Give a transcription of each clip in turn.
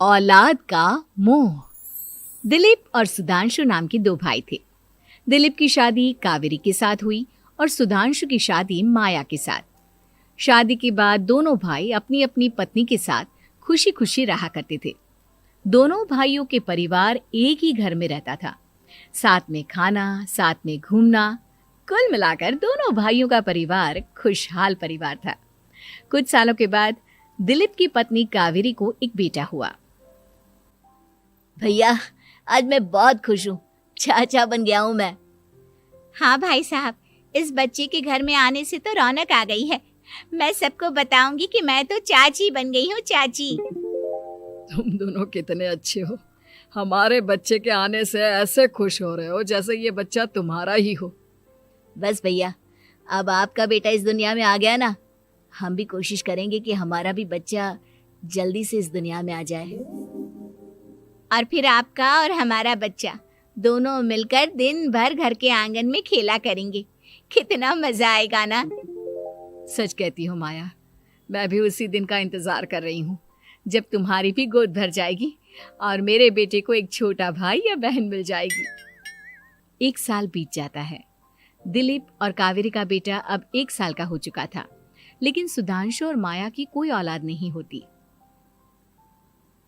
औलाद का मोह। दिलीप और सुधांशु नाम के दो भाई थे। दिलीप की शादी कावेरी के साथ हुई और सुधांशु की शादी माया के साथ। शादी के बाद दोनों भाई अपनी अपनी पत्नी के साथ खुशी खुशी रहा करते थे। दोनों भाइयों के परिवार एक ही घर में रहता था। साथ में खाना, साथ में घूमना, कुल मिलाकर दोनों भाइयों का परिवार खुशहाल परिवार था। कुछ सालों के बाद दिलीप की पत्नी कावेरी को एक बेटा हुआ। भैया, आज मैं बहुत खुश हूँ। चाचा बन गया हूँ मैं। हाँ भाई साहब, इस बच्चे के घर में आने से तो रौनक आ गई है। मैं सबको बताऊंगी कि मैं तो चाची बन गई हूँ, चाची। तुम दोनों कितने अच्छे हो। हमारे बच्चे के आने से ऐसे खुश हो रहे हो जैसे ये बच्चा तुम्हारा ही हो। बस भैया, अब आपका बेटा इस दुनिया में आ गया ना, हम भी कोशिश करेंगे कि हमारा भी बच्चा जल्दी से इस दुनिया में आ जाए। और फिर आपका और हमारा बच्चा दोनों मिलकर दिन भर घर के आंगन में खेला करेंगे। कितना मजा आएगा ना। सच कहती हो माया, मैं भी उसी दिन का इंतजार कर रही हूँ जब तुम्हारी भी गोद भर जाएगी और मेरे बेटे को एक छोटा भाई या बहन मिल जाएगी। 1 साल बीत जाता है। दिलीप और कावेरी का बेटा अब 1 साल का हो चुका था, लेकिन सुधांशु और माया की कोई औलाद नहीं होती।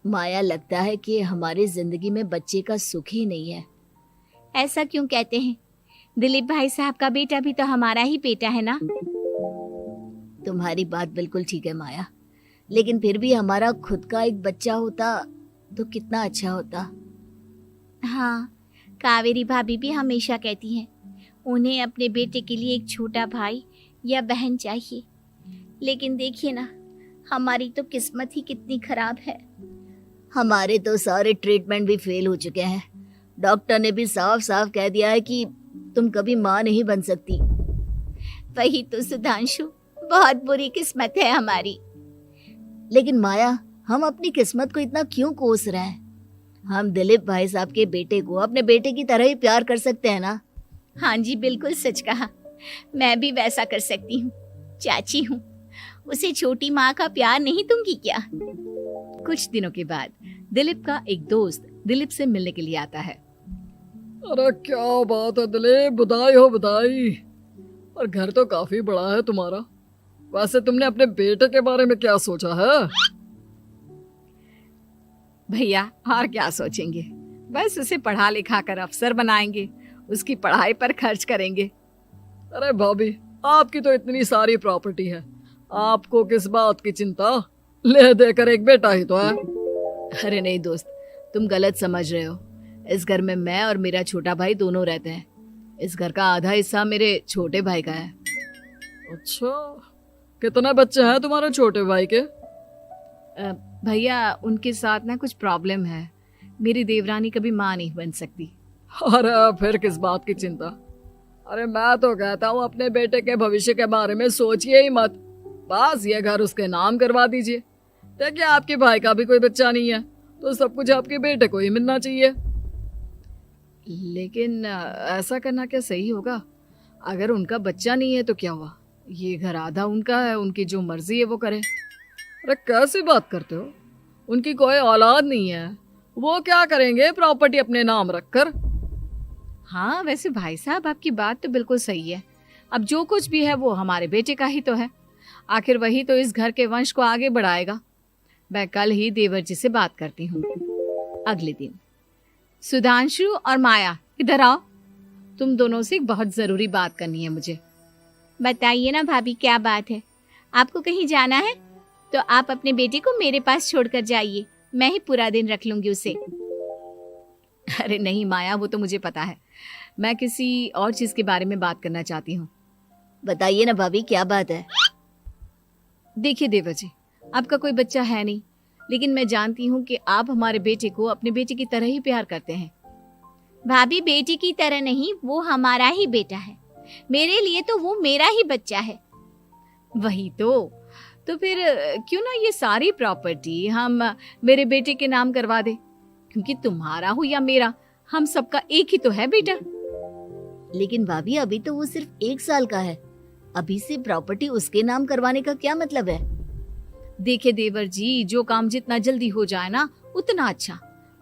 माया, लगता है कि हमारी जिंदगी में बच्चे का सुख ही नहीं है। ऐसा क्यों कहते हैं? दिलीप भाई साहब का बेटा भी तो हमारा ही बेटा है ना। तुम्हारी बात बिल्कुल ठीक है माया, लेकिन फिर भी हमारा खुद का एक बच्चा होता तो कितना अच्छा होता। हाँ, कावेरी भाभी भी हमेशा कहती हैं उन्हें अपने बेटे के लिए एक छोटा भाई या बहन चाहिए। लेकिन देखिए ना, हमारी तो किस्मत ही कितनी खराब है। हमारे तो सारे ट्रीटमेंट भी फेल हो चुके हैं। डॉक्टर ने भी साफ साफ कह दिया है कि तुम कभी माँ नहीं बन सकती। वही तो सुधांशु, बहुत बुरी किस्मत है हमारी। लेकिन माया, हम अपनी किस्मत को इतना क्यों कोस रहे हैं? हम दिलीप भाई साहब के बेटे को अपने बेटे की तरह ही प्यार कर सकते हैं ना। हाँ जी, बिल्कुल सच कहा। मैं भी वैसा कर सकती हूँ। चाची हूँ, उसे छोटी माँ का प्यार नहीं दूंगी क्या? कुछ दिनों के बाद दिलीप का एक दोस्त दिलीप से मिलने के लिए आता है। अरे क्या बात है दिलीप, बधाई हो बधाई। और घर तो काफी बड़ा है तुम्हारा। वैसे तुमने अपने बेटे के बारे में क्या सोचा है? भैया, और क्या सोचेंगे, बस उसे पढ़ा लिखा कर अफसर बनाएंगे, उसकी पढ़ाई पर खर्च करेंगे। अरे भाभी, आपकी तो इतनी सारी प्रॉपर्टी है, आपको किस बात की चिंता? ले देकर एक बेटा ही तो है। अरे नहीं दोस्त, तुम गलत समझ रहे हो। इस घर में मैं और मेरा छोटा भाई दोनों रहते हैं। इस घर का आधा हिस्सा मेरे छोटे भाई का है। अच्छा, कितने बच्चे हैं तुम्हारे छोटे भाई के? भैया, उनके साथ ना कुछ प्रॉब्लम है। मेरी देवरानी कभी माँ नहीं बन सकती। अरे फिर किस बात की चिंता? अरे मैं तो कहता हूँ अपने बेटे के भविष्य के बारे में सोचिए ही मत। बस ये घर उसके नाम करवा दीजिए। देखिए, आपके भाई का भी कोई बच्चा नहीं है तो सब कुछ आपके बेटे को ही मिलना चाहिए। लेकिन ऐसा करना क्या सही होगा? अगर उनका बच्चा नहीं है तो क्या हुआ? ये घर आधा उनका है, उनकी जो मर्जी है वो करे। अरे कैसे बात करते हो? उनकी कोई औलाद नहीं है, वो क्या करेंगे प्रॉपर्टी अपने नाम रखकर? हाँ, वैसे भाई साहब, आपकी बात तो बिल्कुल सही है। अब जो कुछ भी है वो हमारे बेटे का ही तो है। आखिर वही तो इस घर के वंश को आगे बढ़ाएगा। मैं कल ही देवर जी से बात करती हूँ। अगले दिन सुधांशु और माया, इधर आओ। तुम दोनों से एक बहुत जरूरी बात करनी है मुझे। बताइए ना भाभी, क्या बात है? आपको कहीं जाना है तो आप अपने बेटे को मेरे पास छोड़कर जाइए। मैं ही पूरा दिन रख लूंगी उसे। अरे नहीं माया, वो तो मुझे पता है। मैं किसी और चीज के बारे में बात करना चाहती हूँ। बताइए ना भाभी, क्या बात है? देखिए देवर जी, आपका कोई बच्चा है नहीं, लेकिन मैं जानती हूँ कि आप हमारे बेटे को अपने बेटे की तरह ही प्यार करते हैं। भाभी, बेटी की तरह नहीं, वो हमारा ही बेटा है। मेरे लिए तो वो मेरा ही बच्चा है। वही तो फिर क्यों ना ये सारी प्रॉपर्टी हम मेरे बेटे के नाम करवा दे, क्योंकि तुम्हारा हो या मेरा, हम सबका एक ही तो है बेटा। लेकिन भाभी, अभी तो वो सिर्फ 1 साल का है। अभी से प्रॉपर्टी उसके नाम करवाने का क्या मतलब है? देखे देवर जी, जो काम जितना जल्दी हो जाए ना उतना अच्छा।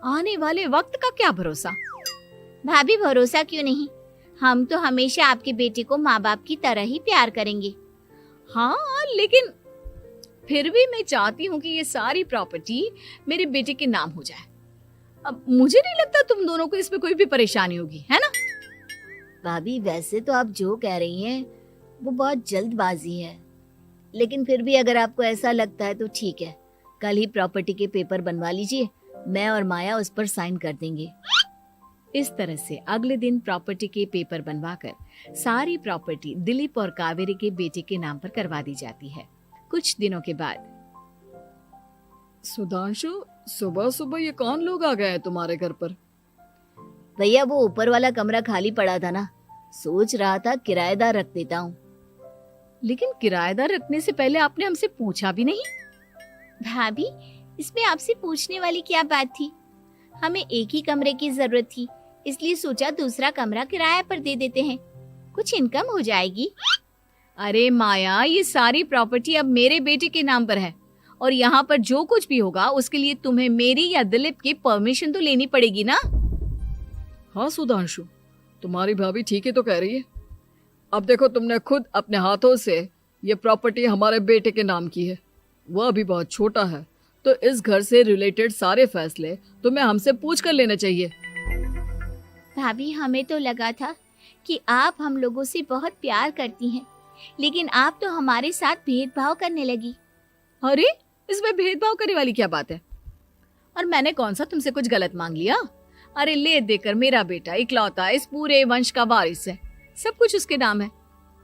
आने वाले वक्त का क्या भरोसा। भाभी भरोसा क्यों नहीं, हम तो हमेशा आपके बेटे को माँ बाप की तरह ही प्यार करेंगे। हाँ, लेकिन फिर भी मैं चाहती हूँ कि ये सारी प्रॉपर्टी मेरे बेटे के नाम हो जाए। अब मुझे नहीं लगता तुम दोनों को इसमें कोई भी परेशानी होगी, है ना? भाभी वैसे तो आप जो कह रही हैं वो बहुत जल्दबाजी है, लेकिन फिर भी अगर आपको ऐसा लगता है तो ठीक है, कल ही प्रॉपर्टी के पेपर बनवा लीजिए, मैं और माया उस पर साइन कर देंगे। इस तरह से अगले दिन प्रॉपर्टी के पेपर बनवाकर सारी प्रॉपर्टी दिलीप और कावेरी के बेटे के नाम पर करवा दी जाती है। कुछ दिनों के बाद सुधांशु, सुबह सुबह ये कौन लोग आ गए हैं तुम्हारे घर पर? भैया वो ऊपर वाला कमरा खाली पड़ा था ना, सोच रहा था किराएदार रख देता हूँ। लेकिन किराएदार रखने से पहले आपने हमसे पूछा भी नहीं। भाभी इसमें आपसे पूछने वाली क्या बात थी, हमें एक ही कमरे की जरूरत थी, इसलिए सोचा दूसरा कमरा किराए पर दे देते हैं, कुछ इनकम हो जाएगी। अरे माया, ये सारी प्रॉपर्टी अब मेरे बेटे के नाम पर है और यहाँ पर जो कुछ भी होगा उसके लिए तुम्हें मेरी या दिलीप की परमिशन तो लेनी पड़ेगी ना। हाँ सुधांशु, तुम्हारी भाभी ठीक ही तो कह रही है। अब देखो, तुमने खुद अपने हाथों से ये प्रॉपर्टी हमारे बेटे के नाम की है, वह अभी बहुत छोटा है, तो इस घर से रिलेटेड सारे फैसले तुम्हें हमसे पूछ कर लेने चाहिए। भाभी हमें तो लगा था कि आप हम लोगों से बहुत प्यार करती हैं, लेकिन आप तो हमारे साथ भेदभाव करने लगी। अरे, इसमें भेदभाव करने वाली क्या बात है? और मैंने कौन सा तुमसे कुछ गलत मांग लिया? अरे ले देकर मेरा बेटा इकलौता इस पूरे वंश का वारिस है, सब कुछ उसके नाम है।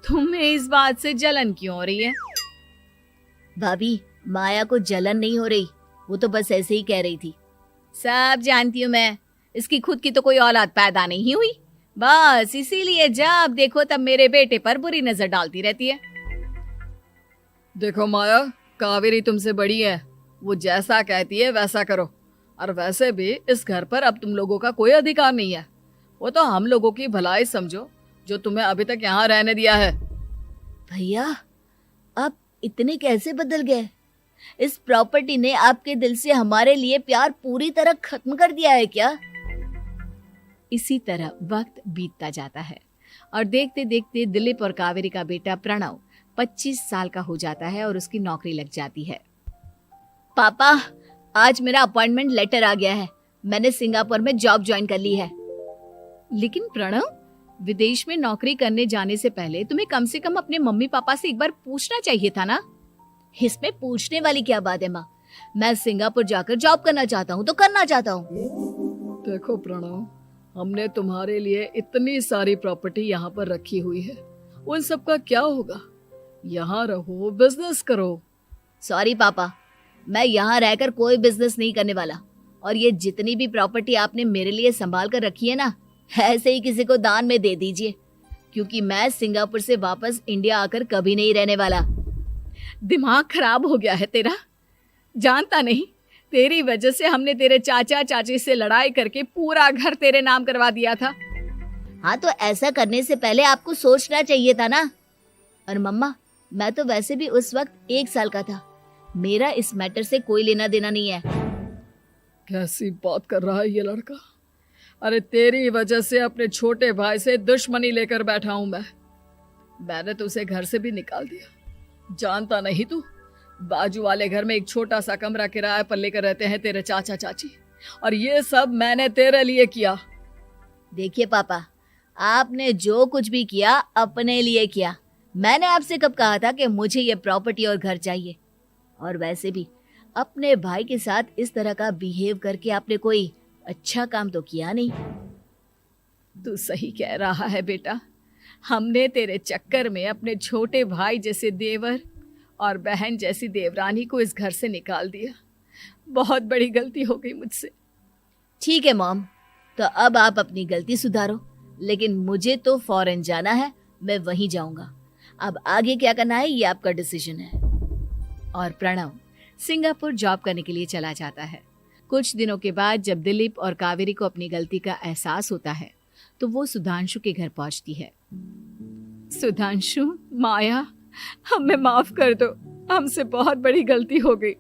तुम्हें इस बात से जलन क्यों हो रही है? भाभी माया को जलन नहीं हो रही, वो तो बस ऐसे ही कह रही थी। सब जानती हूँ मैं, इसकी खुद की तो कोई औलाद पैदा नहीं हुई, बस इसीलिए जब देखो तब मेरे बेटे पर बुरी नजर डालती रहती है। देखो माया, कावेरी तुमसे बड़ी है, वो जैसा कहती है वैसा करो। और वैसे भी इस घर पर अब तुम लोगों का कोई अधिकार नहीं है, वो तो हम लोगों की भलाई समझो जो तुम्हें अभी तक यहाँ रहने दिया है। भैया आप इतने कैसे बदल गए? इस प्रॉपर्टी ने आपके दिल से हमारे लिए प्यार पूरी तरह खत्म कर दिया है क्या? इसी तरह वक्त बीतता जाता है और देखते देखते दिलीप और कावेरी का बेटा प्रणव 25 साल का हो जाता है और उसकी नौकरी लग जाती है। पापा, आज मेरा अपॉइंटमेंट लेटर आ गया है, मैंने सिंगापुर में जॉब ज्वाइन कर ली है। लेकिन प्रणव, विदेश में नौकरी करने जाने से पहले तुम्हें कम से कम अपने मम्मी पापा से एक बार पूछना चाहिए था ना। इसमें पूछने वाली क्या बात है माँ, मैं सिंगापुर जाकर जॉब करना चाहता हूँ तो करना चाहता हूँ। देखो प्रणव, हमने तुम्हारे लिए इतनी सारी प्रॉपर्टी यहाँ पर रखी हुई है, उन सब का क्या होगा? यहाँ रहो, बिजनेस करो। सॉरी पापा, मैं यहाँ रहकर कोई बिजनेस नहीं करने वाला, और ये जितनी भी प्रॉपर्टी आपने मेरे लिए संभाल कर रखी है ना, ऐसे ही किसी को दान में दे दीजिए, क्योंकि मैं सिंगापुर से वापस इंडिया आकर कभी नहीं रहने वाला। दिमाग खराब हो गया है तेरा, जानता नहीं तेरी वजह से हमने तेरे चाचा चाची से लड़ाई करके पूरा घर तेरे नाम करवा दिया था। हाँ तो ऐसा करने से पहले आपको सोचना चाहिए था ना। और मम्मा, मैं तो वैसे भी उस वक्त 1 साल का था, मेरा इस मैटर से कोई लेना देना नहीं है। कैसी बात कर रहा है ये लड़का? अरे तेरी वजह से अपने छोटे भाई से दुश्मनी लेकर बैठा हूं मैंने तो उसे घर से भी निकाल दिया। जानता नहीं तू, बाजू वाले घर में एक छोटा सा कमरा किराए पर लेकर रहते हैं तेरे चाचा चाची, और ये सब मैंने तेरे लिए किया। देखिए पापा, आपने जो कुछ भी किया अपने लिए किया। मैंने आपसे कब कहा था कि मुझे ये प्रॉपर्टी और घर चाहिए? और वैसे भी अपने भाई के साथ इस तरह का बिहेव करके आपने कोई अच्छा काम तो किया नहीं। तू सही कह रहा है बेटा, हमने तेरे चक्कर में अपने छोटे भाई जैसे देवर और बहन जैसी देवरानी को इस घर से निकाल दिया। बहुत बड़ी गलती हो गई मुझसे। ठीक है मॉम, तो अब आप अपनी गलती सुधारो, लेकिन मुझे तो फॉरेन जाना है, मैं वहीं जाऊंगा। अब आगे क्या करना है ये आपका डिसीजन है। और प्रणव सिंगापुर जॉब करने के लिए चला जाता है। कुछ दिनों के बाद जब दिलीप और कावेरी को अपनी गलती का एहसास होता है तो वो सुधांशु के घर पहुंचती है। सुधांशु, माया, हमें माफ कर दो, हमसे बहुत बड़ी गलती हो गई।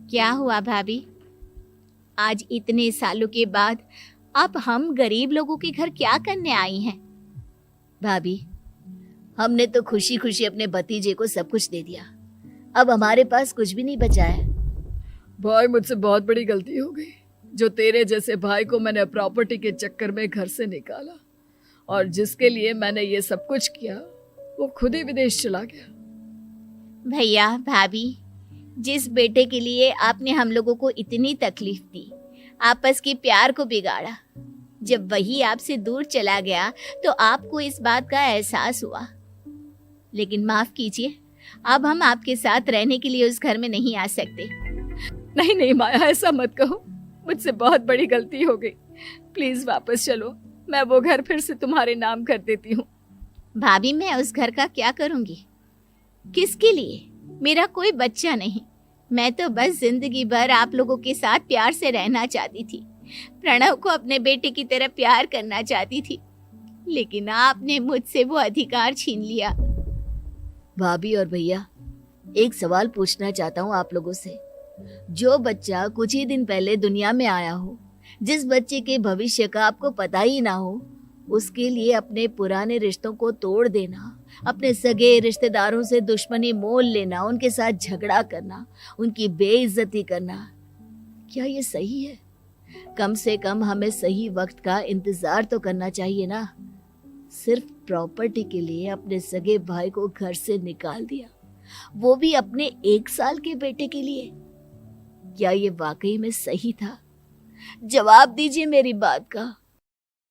क्या हुआ भाभी? आज इतने सालों के बाद आप हम गरीब लोगों के घर क्या करने आई हैं? भाभी, हमने तो खुशी खुशी अपने भतीजे को सब कुछ दे दिया, अब हमारे पास कुछ भी नहीं बचा है। भाई, मुझसे बहुत बड़ी गलती हो गई। जो तेरे जैसे भाई को मैंने प्रॉपर्टी के चक्कर में घर से निकाला और जिसके लिए मैंने ये सब कुछ किया, वो खुद ही विदेश चला गया। भैया भाभी, जिस बेटे के लिए आपने हम लोगों को इतनी तकलीफ दी, आपस के प्यार को बिगाड़ा, जब वही आपसे दूर चला गया तो आपको इस बात का एहसास हुआ। लेकिन माफ कीजिए, अब हम आपके साथ रहने के लिए उस घर में नहीं आ सकते। नहीं नहीं माया, ऐसा मत कहो, मुझसे बहुत बड़ी गलती हो गई। प्लीज वापस चलो, मैं वो घर फिर से तुम्हारे नाम कर देती हूँ। भाभी, मैं उस घर का क्या करूंगी? किसके लिए? मेरा कोई बच्चा नहीं। मैं तो बस जिंदगी भर आप लोगों के साथ प्यार से रहना चाहती थी। प्रणव को अपने बेटे की तरह प्यार करना चाहती थी, लेकिन आपने मुझसे वो अधिकार छीन लिया। भाभी और भैया, एक सवाल पूछना चाहता हूँ आप लोगों से। जो बच्चा कुछ ही दिन पहले दुनिया में आया हो, जिस बच्चे के भविष्य का आपको पता ही ना हो, उसके लिए अपने पुराने रिश्तों को तोड़ देना, अपने सगे रिश्तेदारों से दुश्मनी मोल लेना, उनके साथ झगड़ा करना, उनकी बेइज्जती करना, क्या ये सही है? कम से कम हमें सही वक्त का इंतजार तो करना चाहिए ना। सिर्फ प्रॉपर्टी के लिए अपने सगे भाई को घर से निकाल दिया, वो भी अपने 1 साल के बेटे के लिए। क्या ये वाकई में सही था? जवाब दीजिए मेरी बात का।